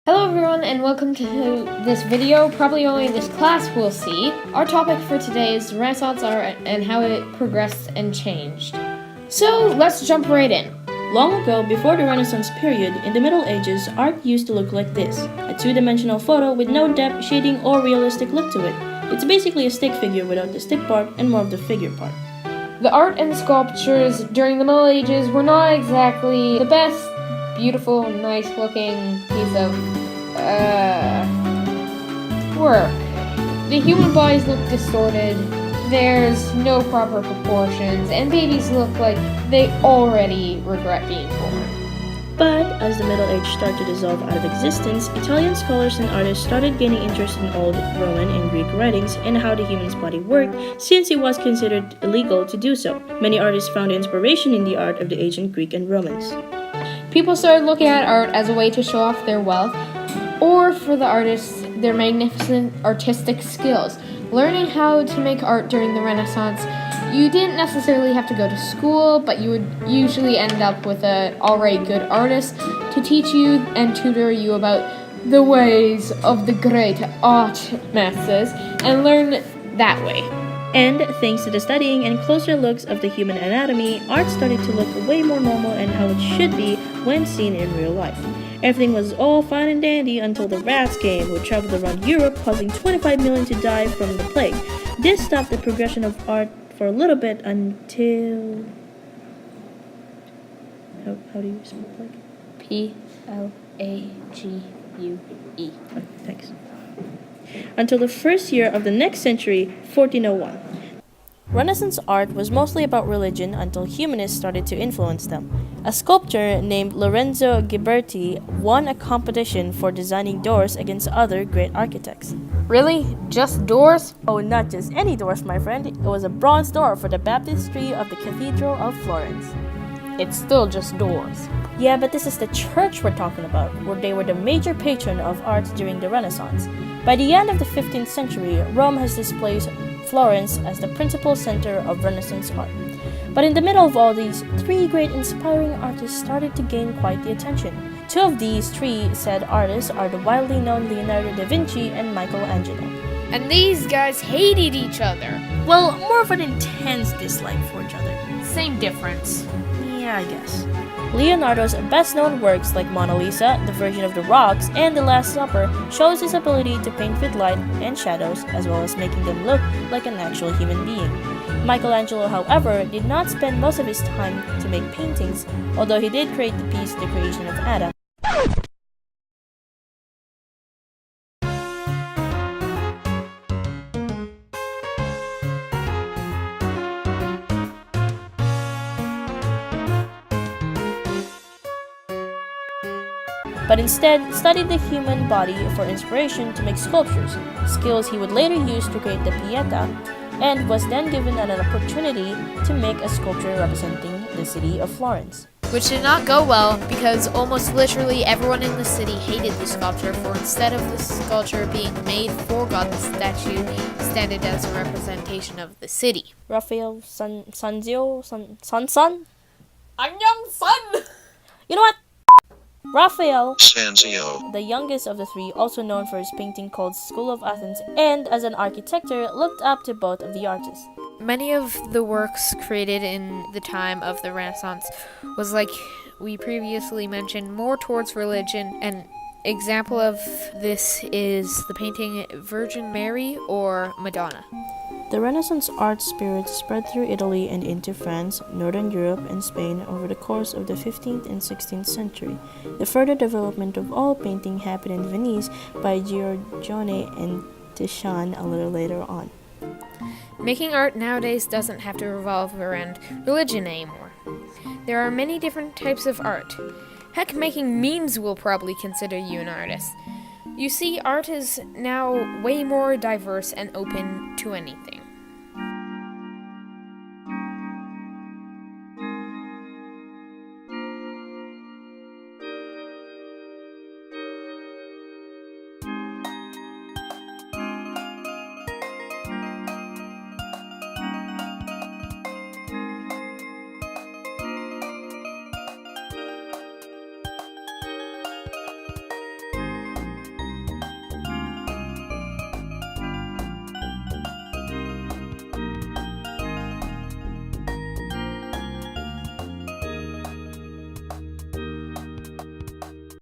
Hello everyone and welcome to this video. Probably only this class will see. Our topic for today is Renaissance art and how it progressed and changed. So let's jump right in. Long ago, before the Renaissance period, in the Middle Ages, art used to look like this. A two-dimensional photo with no depth, shading, or realistic look to it. It's basically a stick figure without the stick part and more of the figure part. The art and sculptures during the Middle Ages were not exactly the best, beautiful, nice-looking piece of work. The human bodies look distorted, there's no proper proportions, and babies look like they already regret being born. But as the Middle Age started to dissolve out of existence, Italian scholars and artists started gaining interest in old Roman and Greek writings and how the human's body worked, since it was considered illegal to do so. Many artists found inspiration in the art of the ancient Greek and Romans. People started looking at art as a way to show off their wealth, or for the artists, their magnificent artistic skills. Learning how to make art during the Renaissance, you didn't necessarily have to go to school, but you would usually end up with an already good artist to teach you and tutor you about the ways of the great art masters and learn that way. And thanks to the studying and closer looks of the human anatomy, art started to look way more normal and how it should be when seen in real life. Everything was all fine and dandy until the rats came, who traveled around Europe, causing 25 million to die from the plague. This stopped the progression of art for a little bit until... How do you spell plague? P-L-A-G-U-E. Oh, thanks. Until the first year of the next century, 1401. Renaissance art was mostly about religion until humanists started to influence them. A sculptor named Lorenzo Ghiberti won a competition for designing doors against other great architects. Really? Just doors? Oh, not just any doors, my friend. It was a bronze door for the baptistry of the Cathedral of Florence. It's still just doors. Yeah, but this is the church we're talking about, where they were the major patron of art during the Renaissance. By the end of the 15th century, Rome has displaced Florence as the principal center of Renaissance art. But in the middle of all these, three great inspiring artists started to gain quite the attention. Two of these three said artists are the widely known Leonardo da Vinci and Michelangelo. And these guys hated each other. Well, more of an intense dislike for each other. Same difference. Yeah, I guess. Leonardo's best-known works like Mona Lisa, The Virgin of the Rocks, and The Last Supper shows his ability to paint with light and shadows as well as making them look like an actual human being. Michelangelo, however, did not spend most of his time to make paintings, although he did create the piece The Creation of Adam. But instead studied the human body for inspiration to make sculptures, skills he would later use to create the Pietà, and was then given an opportunity to make a sculpture representing the city of Florence. Which did not go well because almost literally everyone in the city hated the sculpture, for instead of the sculpture being made for God, the statue standed as a representation of the city. Raphael Sanzio? Annyeong Sun! You know what? Raphael Sanzio, the youngest of the three, also known for his painting called School of Athens, and as an architect, looked up to both of the artists. Many of the works created in the time of the Renaissance was, like we previously mentioned, more towards religion. An example of this is the painting Virgin Mary or Madonna. The Renaissance art spirit spread through Italy and into France, Northern Europe, and Spain over the course of the 15th and 16th century. The further development of oil painting happened in Venice by Giorgione and Titian a little later on. Making art nowadays doesn't have to revolve around religion anymore. There are many different types of art. Heck, making memes will probably consider you an artist. You see, art is now way more diverse and open to anything.